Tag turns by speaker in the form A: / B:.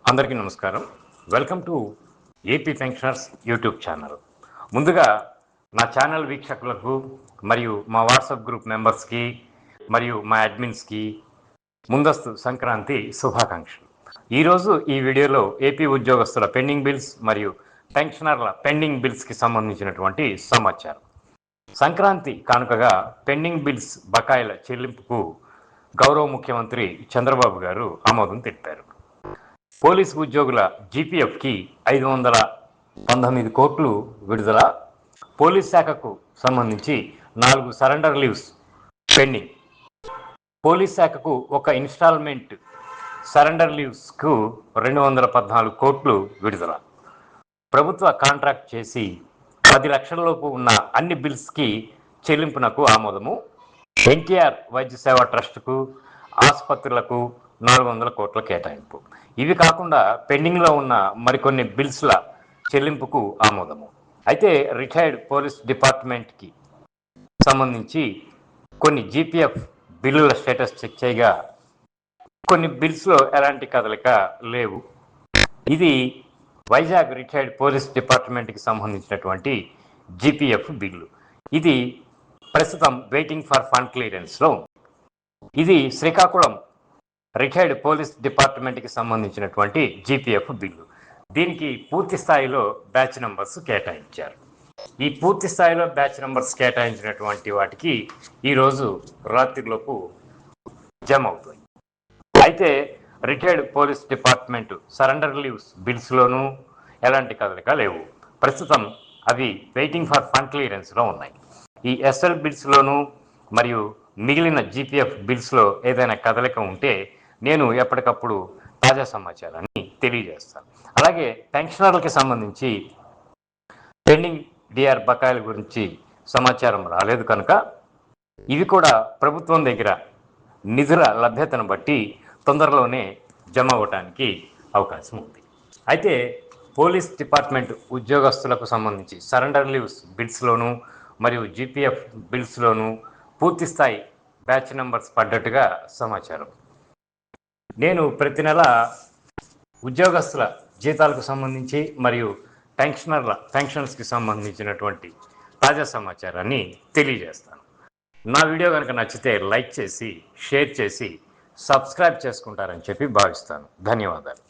A: అందరికీ నమస్కారం. Welcome to AP pensioners YouTube channel. ముందుగా నా ఛానల్ వీక్షకులకు మరియు మా వాట్సాప్ గ్రూప్ మెంబర్స్కి మరియు మా అడ్మిన్స్కి ముందస్తు సంక్రాంతి శుభాకాంక్షలు. ఈరోజు ఈ వీడియోలో ఏపీ ఉద్యోగస్తుల పెండింగ్ బిల్స్ మరియు పెన్షనర్ల పెండింగ్ బిల్స్కి సంబంధించినటువంటి సమాచారం. సంక్రాంతి కానుకగా పెండింగ్ బిల్స్ బకాయిల చెల్లింపుకు గౌరవ ముఖ్యమంత్రి చంద్రబాబు గారు ఆమోదం తెలిపారు. పోలీసు ఉద్యోగుల జీపీఎఫ్కి 519 కోట్లు విడుదల. పోలీస్ శాఖకు సంబంధించి 4 సరెండర్ లీవ్స్ పెండింగ్. పోలీస్ శాఖకు ఒక ఇన్స్టాల్మెంట్ సరెండర్ లీవ్స్కు 214 కోట్లు విడుదల. ప్రభుత్వ కాంట్రాక్ట్ చేసి 10 లక్షలలోపు ఉన్న అన్ని బిల్స్కి చెల్లింపునకు ఆమోదము. ఎన్టీఆర్ వైద్య సేవా ట్రస్టుకు, ఆసుపత్రులకు 400 కోట్ల కేటాయింపు. ఇవి కాకుండా పెండింగ్లో ఉన్న మరికొన్ని బిల్స్ల చెల్లింపుకు ఆమోదము. అయితే రిటైర్డ్ పోలీస్ డిపార్ట్మెంట్కి సంబంధించి కొన్ని జీపీఎఫ్ బిల్లుల స్టేటస్ చెక్ చేయగా కొన్ని బిల్స్లో ఎలాంటి కదలిక లేవు. ఇది వైజాగ్ రిటైర్డ్ పోలీస్ డిపార్ట్మెంట్కి సంబంధించినటువంటి జీపీఎఫ్ బిల్లు. ఇది ప్రస్తుతం వెయిటింగ్ ఫర్ ఫండ్ క్లియరెన్స్లో. ఇది శ్రీకాకుళం రిటైర్డ్ పోలీస్ డిపార్ట్మెంట్కి సంబంధించినటువంటి జీపీఎఫ్ బిల్లు. దీనికి పూర్తి స్థాయిలో బ్యాచ్ నెంబర్స్ కేటాయించారు. ఈ పూర్తి స్థాయిలో బ్యాచ్ నెంబర్స్ కేటాయించినటువంటి వాటికి ఈరోజు రాత్రిలోపు జమ అవుతుంది. అయితే retired police department surrender leaves బిల్స్లోనూ ఎలాంటి కదలిక లేవు. ప్రస్తుతం అవి వెయిటింగ్ ఫర్ ఫండ్ క్లియరెన్స్లో ఉన్నాయి. ఈ ఎస్ఎల్ బిల్స్లోనూ మరియు మిగిలిన జీపీఎఫ్ బిల్స్లో ఏదైనా కదలిక ఉంటే నేను ఎప్పటికప్పుడు తాజా సమాచారాన్ని తెలియజేస్తాను. అలాగే పెన్షనర్లకి సంబంధించి పెండింగ్ డిఆర్ బకాయిల గురించి సమాచారం రాలేదు కనుక ఇవి కూడా ప్రభుత్వం దగ్గర నిధుల లభ్యతను బట్టి తొందరలోనే జమ అవ్వటానికి అవకాశం ఉంది. అయితే పోలీస్ డిపార్ట్మెంట్ ఉద్యోగస్తులకు సంబంధించి సరెండర్ లీవ్స్ బిల్స్లోనూ మరియు జీపీఎఫ్ బిల్స్లోనూ పూర్తి స్థాయి బ్యాచ్ నెంబర్స్ పడ్డట్టుగా సమాచారం. నేను ప్రతి నెల ఉద్యోగస్తుల జీతాలకు సంబంధించి మరియు పెన్షన్స్కి సంబంధించినటువంటి తాజా సమాచారాన్ని తెలియజేస్తాను. నా వీడియో కనుక నచ్చితే లైక్ చేసి షేర్ చేసి సబ్స్క్రైబ్ చేసుకుంటారని చెప్పి భావిస్తాను. ధన్యవాదాలు.